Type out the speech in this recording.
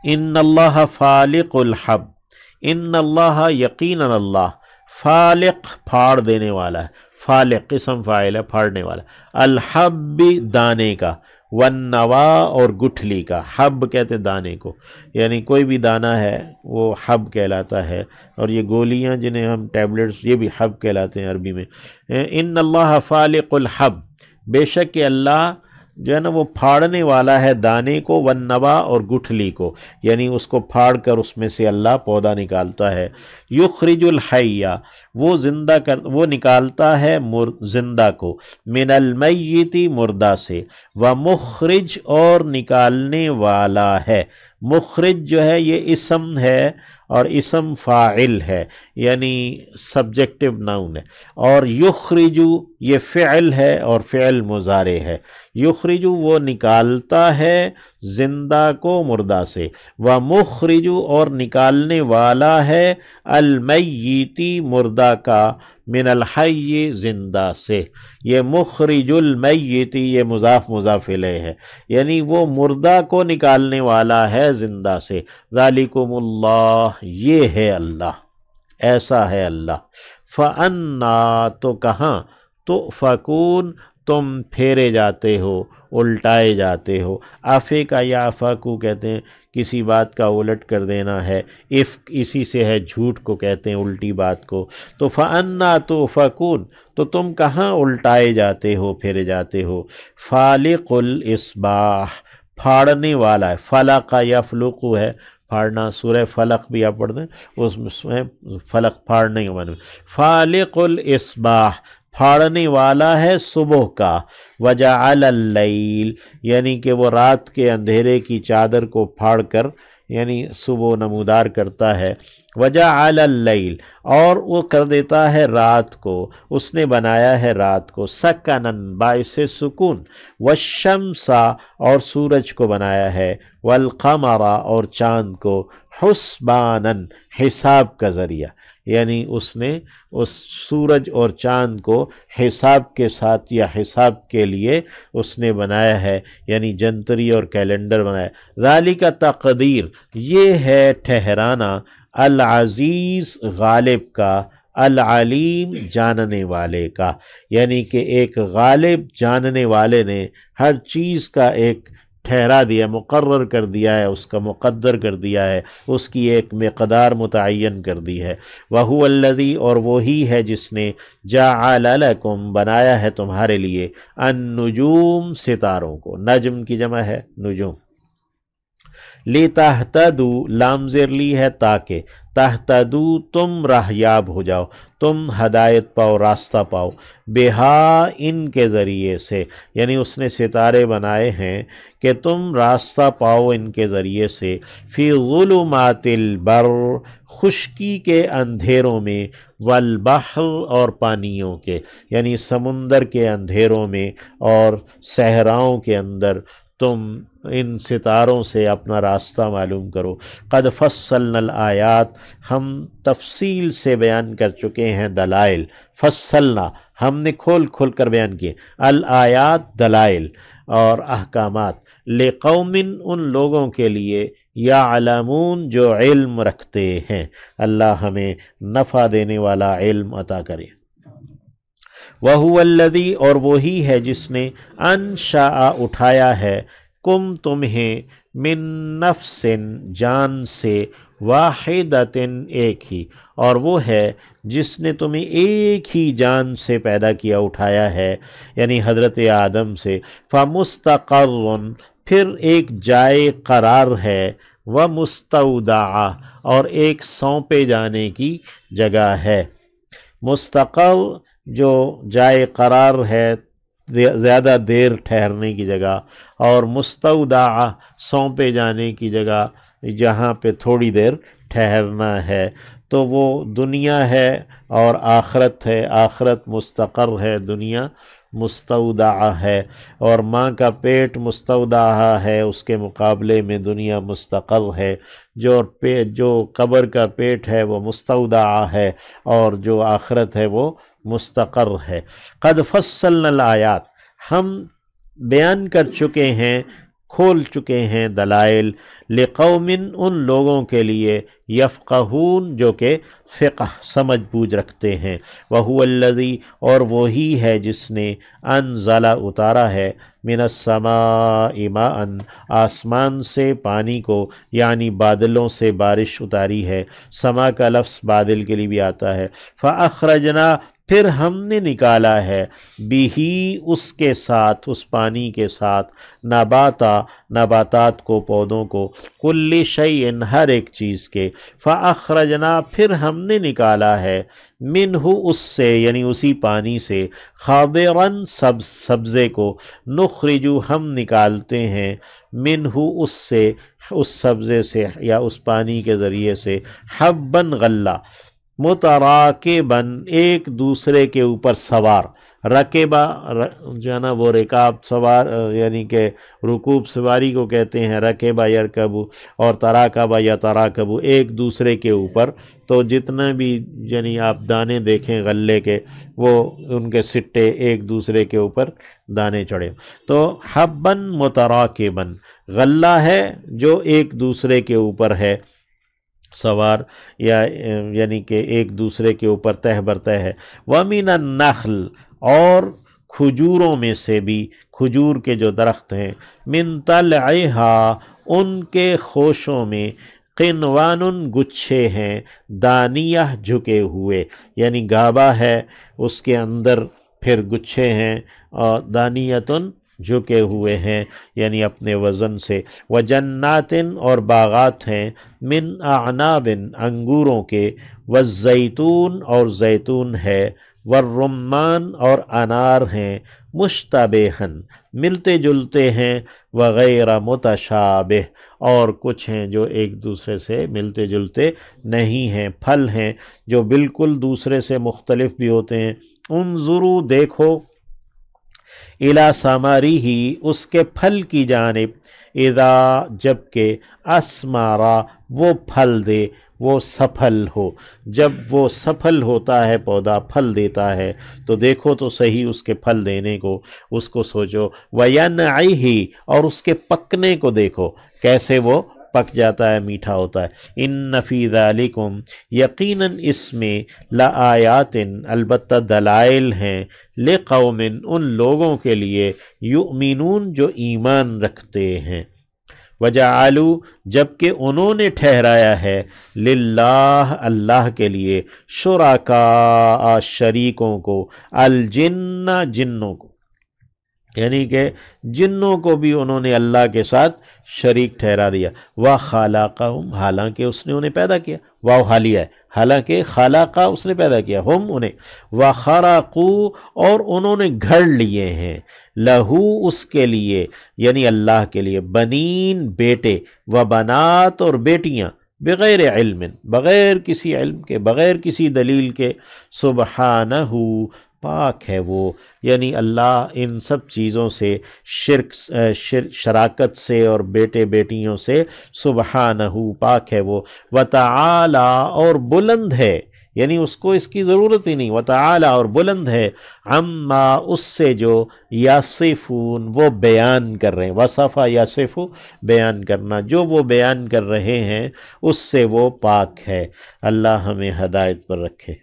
ان اللہ فالق الحب، ان اللہ یقیناً اللہ، فالق پھاڑ دینے والا ہے، فالق اسم فاعل ہے پھاڑنے والا، الحب دانے کا، والنوا اور گٹھلی کا، حب کہتے ہیں دانے کو، یعنی کوئی بھی دانہ ہے وہ حب کہلاتا ہے، اور یہ گولیاں جنہیں ہم ٹیبلٹس یہ بھی حب کہلاتے ہیں عربی میں۔ ان اللہ فالق الحب، بے شک کہ اللہ جو ہے نا وہ پھاڑنے والا ہے دانے کو، والنوا اور گٹھلی کو، یعنی اس کو پھاڑ کر اس میں سے اللہ پودا نکالتا ہے۔ یخرج الحی، وہ نکالتا ہے زندہ کو، من المیت مردہ سے، ومخرج اور نکالنے والا ہے، مخرج جو ہے یہ اسم ہے اور اسم فاعل ہے، یعنی سبجیکٹو ناؤن ہے، اور یخرجو یہ فعل ہے اور فعل مضارع ہے، یخرجو وہ نکالتا ہے زندہ کو مردہ سے، ومخرجو اور نکالنے والا ہے المیتی مردہ کا، من الحی زندہ سے، یہ مخرج المیتی یہ مضاف مضاف الیہ ہے، یعنی وہ مردہ کو نکالنے والا ہے زندہ سے، ذالکم اللہ یہ ہے اللہ، ایسا ہے اللہ، فَأَنَّا تو کہاں، تُؤْفَكُونَ تم پھیرے جاتے ہو، الٹائے جاتے ہو، آفے کا یا افاکو کہتے ہیں کسی بات کا الٹ کر دینا ہے، افک اسی سے ہے جھوٹ کو کہتے ہیں الٹی بات کو، تو فَأَنَّا تُؤْفَكُونَ تو تم کہاں الٹائے جاتے ہو پھیرے جاتے ہو، فالق الاصباح پھاڑنے والا ہے، فلق یفلق ہے پھاڑنا، سورہ فلق بھی آپ پڑھتے ہیں اس میں فلق پھاڑنے کے معنی، فالق الاصباح پھاڑنے والا ہے صبح کا، وجعل اللیل یعنی کہ وہ رات کے اندھیرے کی چادر کو پھاڑ کر یعنی صبح نمودار کرتا ہے، وجعل اللیل اور وہ کر دیتا ہے رات کو، اس نے بنایا ہے رات کو، سکنن باعث سکون، والشمس اور سورج کو بنایا ہے، والقمر اور چاند کو، حسبانن حساب کا ذریعہ، یعنی اس نے اس سورج اور چاند کو حساب کے ساتھ یا حساب کے لیے اس نے بنایا ہے، یعنی جنتری اور کیلنڈر بنایا، ذالک تقدیر یہ ہے ٹھہرانا، العزیز غالب کا، العلیم جاننے والے کا، یعنی کہ ایک غالب جاننے والے نے ہر چیز کا ایک ٹھہرا دیا، مقرر کر دیا ہے، اس کا مقدر کر دیا ہے، اس کی ایک مقدار متعین کر دی ہے، وَهُوَ الَّذِي اور وہی ہے جس نے جَعَلَ لَكُمْ بنایا ہے تمہارے لیے، النجوم ستاروں کو، نجم کی جمع ہے نجوم، لِتَهْتَدُوا لام زیر لی ہے تاکہ، تہتدو تم راہیاب ہو جاؤ، تم ہدایت پاؤ راستہ پاؤ، بہا ان کے ذریعے سے، یعنی اس نے ستارے بنائے ہیں کہ تم راستہ پاؤ ان کے ذریعے سے، فی ظلمات البر خشکی کے اندھیروں میں، والبحر اور پانیوں کے، یعنی سمندر کے اندھیروں میں اور صحراؤں کے اندر تم ان ستاروں سے اپنا راستہ معلوم کرو، قد فصلنا الآیات ہم تفصیل سے بیان کر چکے ہیں دلائل، فصلنا ہم نے کھول کھول کر بیان کیے، الآیات دلائل اور احکامات، لقوم ان لوگوں کے لیے، یعلمون جو علم رکھتے ہیں، اللہ ہمیں نفع دینے والا علم عطا کرے۔ وَهُوَ الَّذِي اور وہی ہے جس نے انشاء اٹھایا ہے، کم تمہیں، من نفس جان سے، واحدۃ ایک ہی، اور وہ ہے جس نے تمہیں ایک ہی جان سے پیدا کیا اٹھایا ہے، یعنی حضرت آدم سے، فمستقر پھر ایک جائے قرار ہے، ومستودع اور ایک سونپے جانے کی جگہ ہے، مستقر جو جائے قرار ہے زیادہ دیر ٹھہرنے کی جگہ، اور مستودع سونپے جانے کی جگہ جہاں پہ تھوڑی دیر ٹھہرنا ہے، تو وہ دنیا ہے اور آخرت ہے، آخرت مستقر ہے، دنیا مستودع ہے، اور ماں کا پیٹ مستودع ہے، اس کے مقابلے میں دنیا مستقر ہے، جو قبر کا پیٹ ہے وہ مستودع ہے اور جو آخرت ہے وہ مستقر ہے۔ قد فصلنا الآیات ہم بیان کر چکے ہیں کھول چکے ہیں دلائل، لقوم ان لوگوں کے لیے، یفقہون جو کہ فقہ سمجھ بوجھ رکھتے ہیں، وہو الذی اور وہی ہے جس نے انزل اتارا ہے من السماء ماء آسمان سے پانی کو، یعنی بادلوں سے بارش اتاری ہے، سما کا لفظ بادل کے لیے بھی آتا ہے، فاخرجنا پھر ہم نے نکالا ہے، بھی اس کے ساتھ، اس پانی کے ساتھ، نباتات کو، پودوں کو، کل شیء ہر ایک چیز کے، فاخرجنا پھر ہم نے نکالا ہے، منہ اس سے یعنی اسی پانی سے، خاضرن سبزے کو، نخرجو ہم نکالتے ہیں، منہ اس سے، اس سبزے سے یا اس پانی کے ذریعے سے، حبن غلہ، متراکباً ایک دوسرے کے اوپر سوار، رکبہ جو ہے نا وہ رکاب سوار یعنی کہ رکوب سواری کو کہتے ہیں، رکبہ یرکبو، اور تراکبہ یا تراکبو ایک دوسرے کے اوپر، تو جتنا بھی یعنی آپ دانے دیکھیں غلے کے، وہ ان کے سٹے ایک دوسرے کے اوپر دانے چڑھے، تو حبن متراکباً غلہ ہے جو ایک دوسرے کے اوپر ہے سوار، یا یعنی کہ ایک دوسرے کے اوپر تہ برتہ ہے، وَمِنَ النَّخْلِ اور کھجوروں میں سے بھی، کھجور کے جو درخت ہیں، مِن طَلْعِهَا ان کے خوشوں میں، قِنْوَانٌ گچھے ہیں، دانیہ جھکے ہوئے، یعنی گابا ہے اس کے اندر پھر گچھے ہیں، اور دانیتن جھکے ہوئے ہیں یعنی اپنے وزن سے، وجناتن اور باغات ہیں، من اعناب انگوروں کے، والزیتون اور زیتون ہے، والرمان اور انار ہیں، مشتبہن ملتے جلتے ہیں، وغیر متشابہ اور کچھ ہیں جو ایک دوسرے سے ملتے جلتے نہیں ہیں، پھل ہیں جو بالکل دوسرے سے مختلف بھی ہوتے ہیں، انظروا دیکھو، اِلیٰ ثمرہ اس کے پھل کی جانب، اذا جب کہ اسمارا وہ پھل دے، وہ سفل ہو، جب وہ سفل ہوتا ہے پودا پھل دیتا ہے تو دیکھو تو صحیح اس کے پھل دینے کو، اس کو سوچو، وینعہ اور اس کے پکنے کو دیکھو کیسے وہ پک جاتا ہے، میٹھا ہوتا ہے، ان فی ذالکم یقیناً اس میں لآیات البتہ دلائل ہیں، لقوم ان لوگوں کے لیے، یؤمنون جو ایمان رکھتے ہیں، وجعلوا جبکہ انہوں نے ٹھہرایا ہے، للہ اللہ کے لیے، شرکاء شریکوں کو، الجن جنوں کو، یعنی کہ جنوں کو بھی انہوں نے اللہ کے ساتھ شریک ٹھہرا دیا، وَخَلَقَهُمْ حالانکہ اس نے انہیں پیدا کیا، واو حالیہ ہے، حالانکہ خالقہ اس نے پیدا کیا، ہم انہیں، وَخَرَقُوا اور انہوں نے گھڑ لیے ہیں، لہو اس کے لیے یعنی اللہ کے لیے، بنین بیٹے، وبنات اور بیٹیاں، بغیر علم بغیر کسی علم کے، بغیر کسی دلیل کے، سبحانہ پاک ہے وہ، یعنی اللہ ان سب چیزوں سے، شراکت سے اور بیٹے بیٹیوں سے، سبحانہ پاک ہے وہ، وتعالی اور بلند ہے، یعنی اس کو اس کی ضرورت ہی نہیں، وتعالی اور بلند ہے، عما اس سے جو، یصفون وہ بیان کر رہے ہیں، وصفہ یصف بیان کرنا، جو وہ بیان کر رہے ہیں اس سے وہ پاک ہے، اللہ ہمیں ہدایت پر رکھے۔